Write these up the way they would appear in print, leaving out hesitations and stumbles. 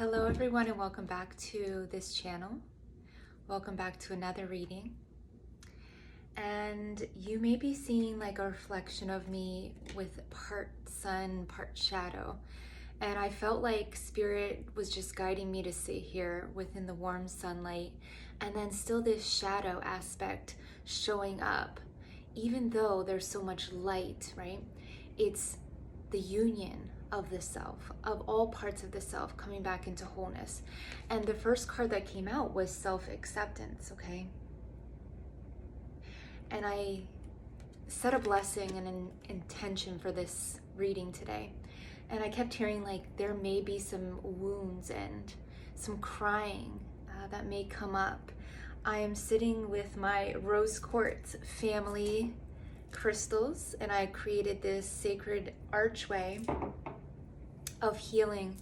Hello everyone and welcome back to this channel. Welcome back to another reading. And you may be seeing like a reflection of me with part sun, part shadow. And I felt like Spirit was just guiding me to sit here within the warm sunlight and then still this shadow aspect showing up. Even though there's so much light, right? It's the union of the self, of all parts of the self coming back into wholeness. And the first card that came out was self-acceptance, okay? And I set a blessing and an intention for this reading today. And I kept hearing like there may be some wounds and some crying that may come up. I am sitting with my rose quartz family crystals, and I created this sacred archway of healing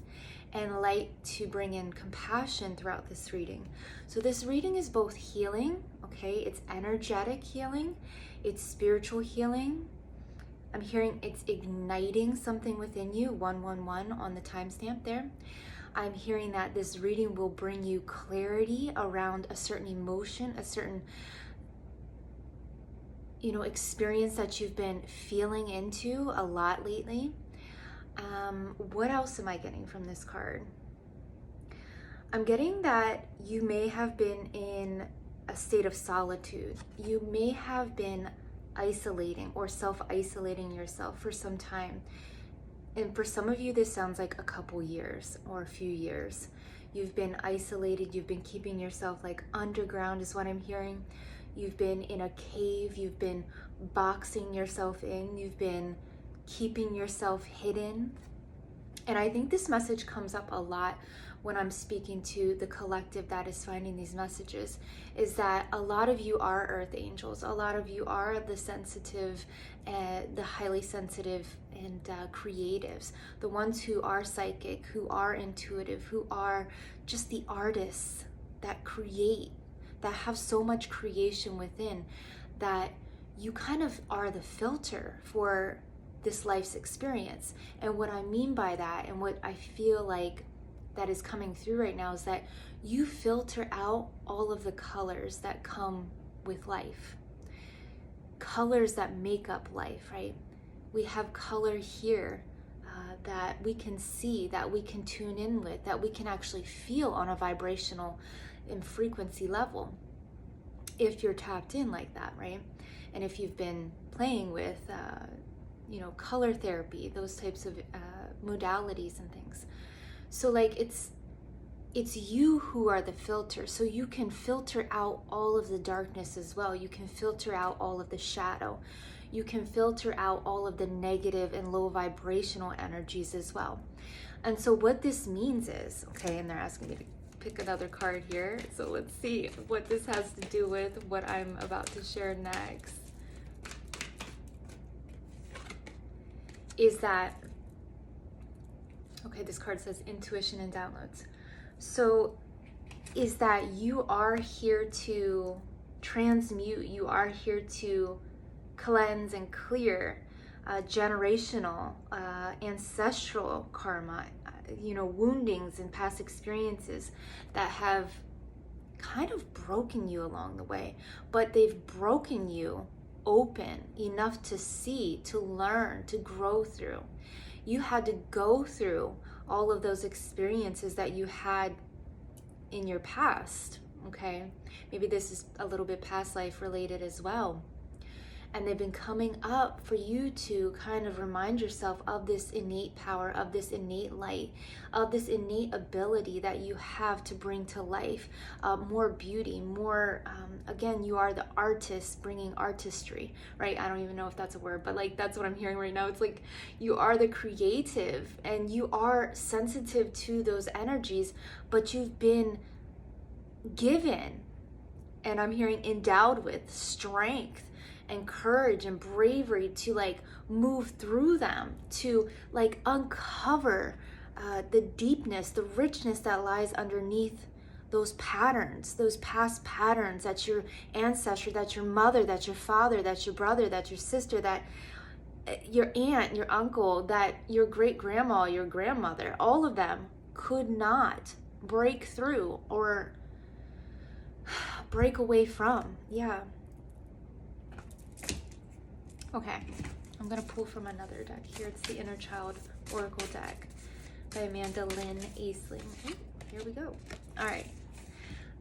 and light to bring in compassion throughout this reading. So this reading is both healing, okay? It's energetic healing, it's spiritual healing. I'm hearing it's igniting something within you, 111 on the timestamp there. I'm hearing that this reading will bring you clarity around a certain emotion, a certain experience that you've been feeling into a lot lately. What else am I getting from this card? I'm getting that you may have been in a state of solitude. You may have been isolating or self-isolating yourself for some time. And for some of you, this sounds like a couple years or a few years. You've been isolated. You've been keeping yourself like underground is what I'm hearing. You've been in a cave. You've been boxing yourself in. You've been keeping yourself hidden. And I think this message comes up a lot when I'm speaking to the collective that is finding these messages, is that a lot of you are earth angels. A lot of you are the sensitive, the highly sensitive and creatives, the ones who are psychic, who are intuitive, who are just the artists that create, that have so much creation within, that you kind of are the filter for this life's experience. And what I mean by that, and what I feel like that is coming through right now, is that you filter out all of the colors that come with life, colors that make up life, right? We have color here that we can see, that we can tune in with, that we can actually feel on a vibrational and frequency level if you're tapped in like that, right? And if you've been playing with color therapy, those types of modalities and things. So like it's you who are the filter. So you can filter out all of the darkness as well. You can filter out all of the shadow. You can filter out all of the negative and low vibrational energies as well. And so what this means is, okay, and they're asking me to pick another card here. So let's see what this has to do with what I'm about to share next. Is that, okay, this card says intuition and downloads. So is that you are here to transmute, you are here to cleanse and clear generational, ancestral karma, woundings and past experiences that have kind of broken you along the way, but they've broken you open enough to see, to learn, to grow through. You had to go through all of those experiences that you had in your past, okay? Maybe this is a little bit past life related as well. And they've been coming up for you to kind of remind yourself of this innate power, of this innate light, of this innate ability that you have to bring to life more beauty, more, again, you are the artist bringing artistry, right? I don't even know if that's a word, but like that's what I'm hearing right now. It's like you are the creative and you are sensitive to those energies, but you've been given, and I'm hearing endowed with strength and courage and bravery to like move through them, to like uncover the deepness, the richness that lies underneath those patterns, those past patterns that your ancestor, that your mother, that your father, that your brother, that your sister, that your aunt, your uncle, that your great grandma, your grandmother, all of them could not break through or break away from. Yeah. Okay, I'm gonna pull from another deck here. It's the Inner Child Oracle deck by Amanda Lynn Aisling. Ooh, here we go. All right,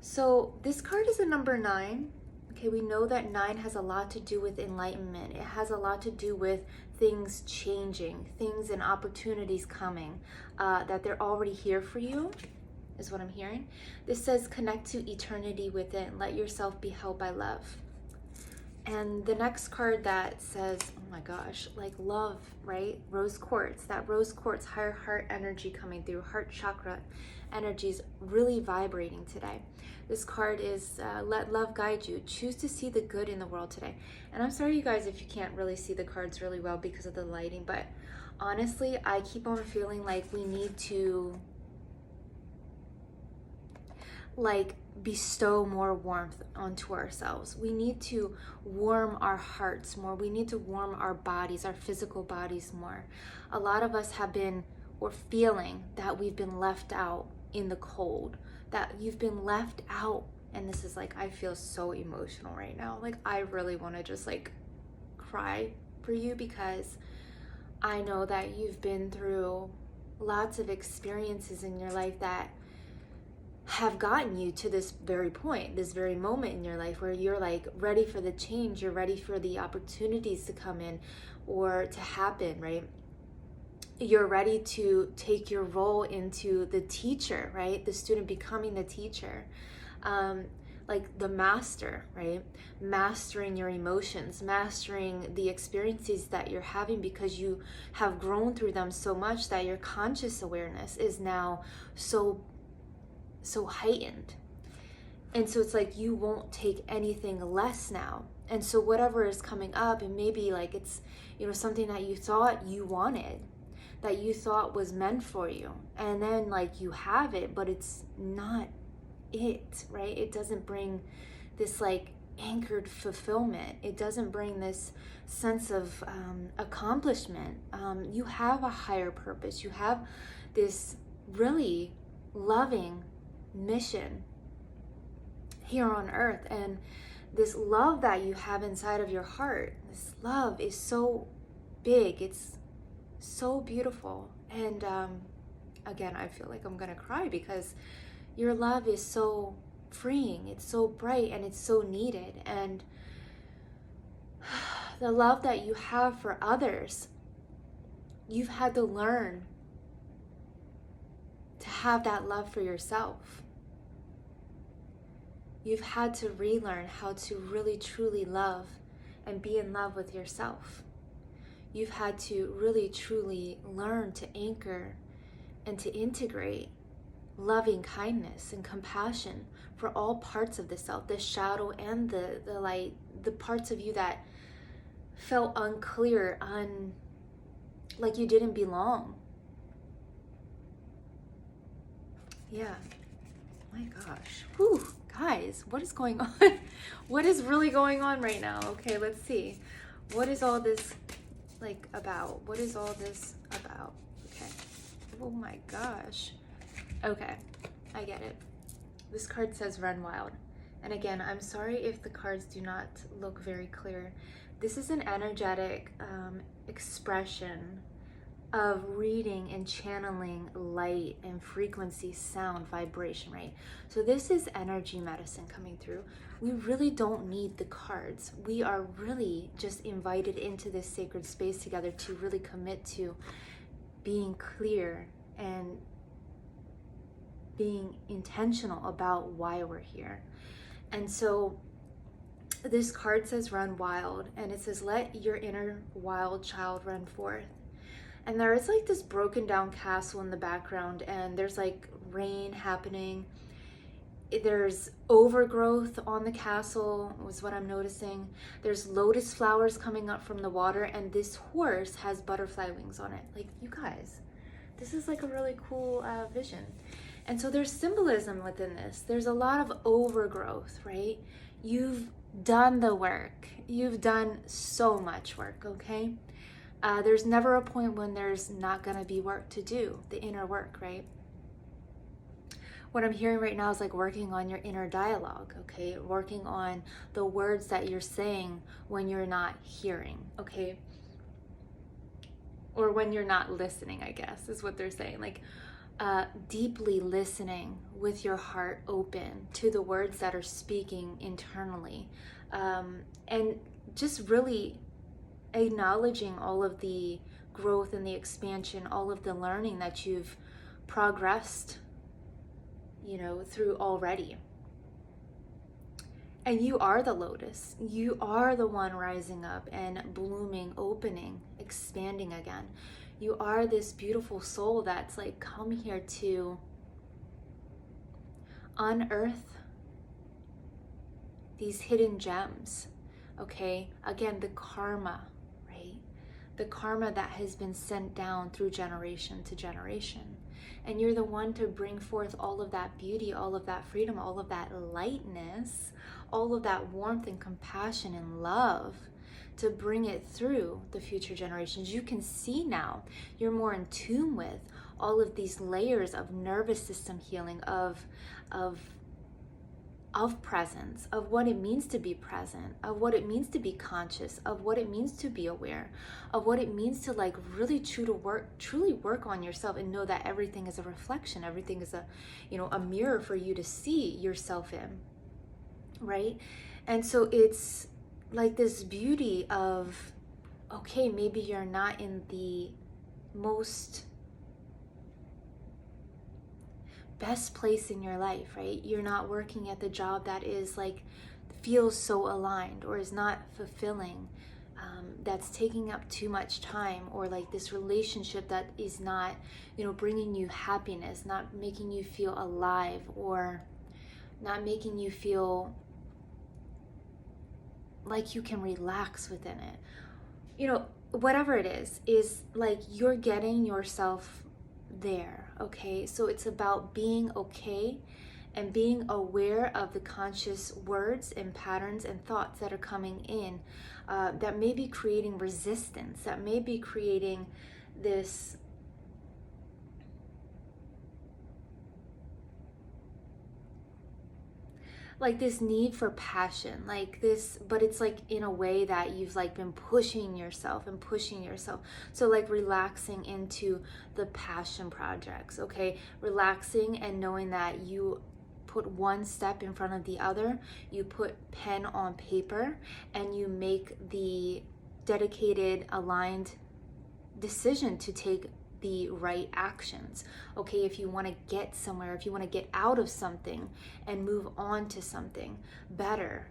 so this card is a number 9. Okay, we know that 9 has a lot to do with enlightenment. It has a lot to do with things changing, things and opportunities coming, that they're already here for you, is what I'm hearing. This says, connect to eternity within. Let yourself be held by love. And the next card that says, oh my gosh, like love, right? Rose quartz, that rose quartz, higher heart energy coming through, heart chakra energies really vibrating today. This card is let love guide you. Choose to see the good in the world today. And I'm sorry, you guys, if you can't really see the cards really well because of the lighting, but honestly, I keep on feeling like we need to like bestow more warmth onto ourselves. We need to warm our hearts more. We need to warm our bodies, our physical bodies more. A lot of us have been, or feeling that we've been left out in the cold, that you've been left out. And this is like, I feel so emotional right now. Like, I really want to just like cry for you, because I know that you've been through lots of experiences in your life that have gotten you to this very point, this very moment in your life where you're like ready for the change, you're ready for the opportunities to come in or to happen, right? You're ready to take your role into the teacher, right? The student becoming the teacher, like the master, right? Mastering your emotions, mastering the experiences that you're having, because you have grown through them so much that your conscious awareness is now so heightened. And so it's like you won't take anything less now. And so whatever is coming up, and maybe like it's, you know, something that you thought you wanted, that you thought was meant for you, and then like you have it, but it's not it, right? It doesn't bring this like anchored fulfillment. It doesn't bring this sense of accomplishment. You have a higher purpose. You have this really loving mission here on earth, and this love that you have inside of your heart, this love is so big, it's so beautiful. And again, I feel like I'm gonna cry, because your love is so freeing, it's so bright, and it's so needed. And the love that you have for others, you've had to learn to have that love for yourself. You've had to relearn how to really truly love and be in love with yourself. You've had to really truly learn to anchor and to integrate loving kindness and compassion for all parts of the self, the shadow and the light, the parts of you that felt unclear, like you didn't belong. Yeah. My gosh. Whew. Guys, what is going on? What is really going on right now? Okay, let's see. What is all this like about? What is all this about? Okay. Oh my gosh. Okay, I get it. This card says run wild. And again, I'm sorry if the cards do not look very clear. This is an energetic expression of reading and channeling light and frequency, sound, vibration, right? So this is energy medicine coming through. We really don't need the cards. We are really just invited into this sacred space together to really commit to being clear and being intentional about why we're here. And so this card says run wild, and it says let your inner wild child run forth. And there is like this broken down castle in the background, and there's like rain happening. There's overgrowth on the castle, was what I'm noticing. There's lotus flowers coming up from the water, and this horse has butterfly wings on it. Like, you guys, this is like a really cool vision. And so there's symbolism within this. There's a lot of overgrowth, right? You've done the work. You've done so much work, okay? There's never a point when there's not gonna be work to do, the inner work, right? what I'm hearing right now is like working on your inner dialogue, okay? Working on the words that you're saying when you're not hearing, okay? Or when you're not listening, I guess, is what they're saying. Like, deeply listening with your heart open to the words that are speaking internally. And just really acknowledging all of the growth and the expansion, all of the learning that you've progressed, through already. And you are the lotus. You are the one rising up and blooming, opening, expanding again. You are this beautiful soul that's like come here to unearth these hidden gems. Okay? Again, the karma, right? The karma that has been sent down through generation to generation. And you're the one to bring forth all of that beauty, all of that freedom, all of that lightness, all of that warmth and compassion and love, to bring it through the future generations. You can see now, you're more in tune with all of these layers of nervous system healing, of presence, of what it means to be present, of what it means to be conscious, of what it means to be aware, of what it means to like really truly work on yourself and know that everything is a reflection, everything is a mirror for you to see yourself in, right? And so it's like this beauty of, okay, maybe you're not in the most best place in your life, right? You're not working at the job that is like feels so aligned or is not fulfilling, that's taking up too much time, or like this relationship that is not bringing you happiness, not making you feel alive, or not making you feel like you can relax within it. Whatever it is like you're getting yourself there, okay? So it's about being okay and being aware of the conscious words and patterns and thoughts that are coming in, that may be creating resistance, that may be creating this like this need for passion, like this, but it's like in a way that you've like been pushing yourself. So like relaxing into the passion projects, okay? Relaxing and knowing that you put one step in front of the other, you put pen on paper, and you make the dedicated, aligned decision to take the right actions. Okay, if you want to get somewhere, if you want to get out of something and move on to something better,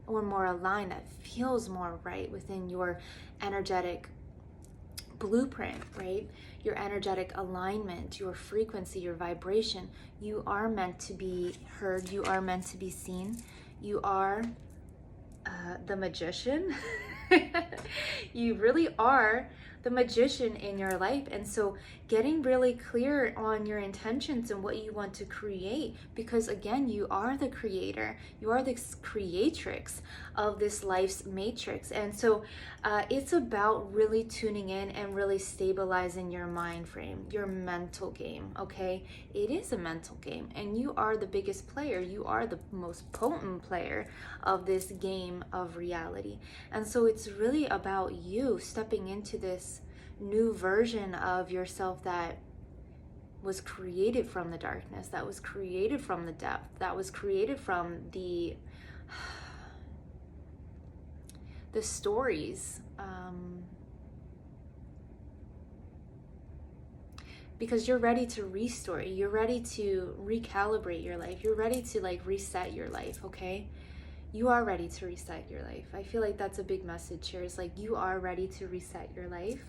or more aligned, that feels more right within your energetic blueprint, right? Your energetic alignment, your frequency, your vibration. You are meant to be heard. You are meant to be seen. You are the magician. You really are the magician in your life. And so getting really clear on your intentions and what you want to create, because again, you are the creator, you are the creatrix of this life's matrix. And so it's about really tuning in and really stabilizing your mind frame, your mental game, okay? It is a mental game, and you are the biggest player. You are the most potent player of this game of reality. And so it's really about you stepping into this new version of yourself that was created from the darkness, that was created from the depth, that was created from the stories, because you're ready to restore, you're ready to recalibrate your life, you're ready to like reset your life, okay? You are ready to reset your life. I feel like that's a big message here. It's like you are ready to reset your life.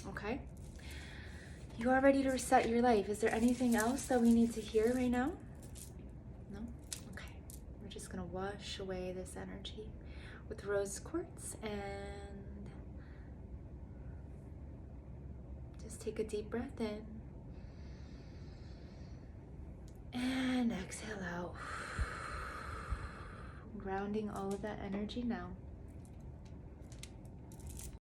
Okay? You are ready to reset your life. Is there anything else that we need to hear right now? No? Okay. We're just going to wash away this energy with rose quartz, and just take a deep breath in and exhale out. Grounding all of that energy now.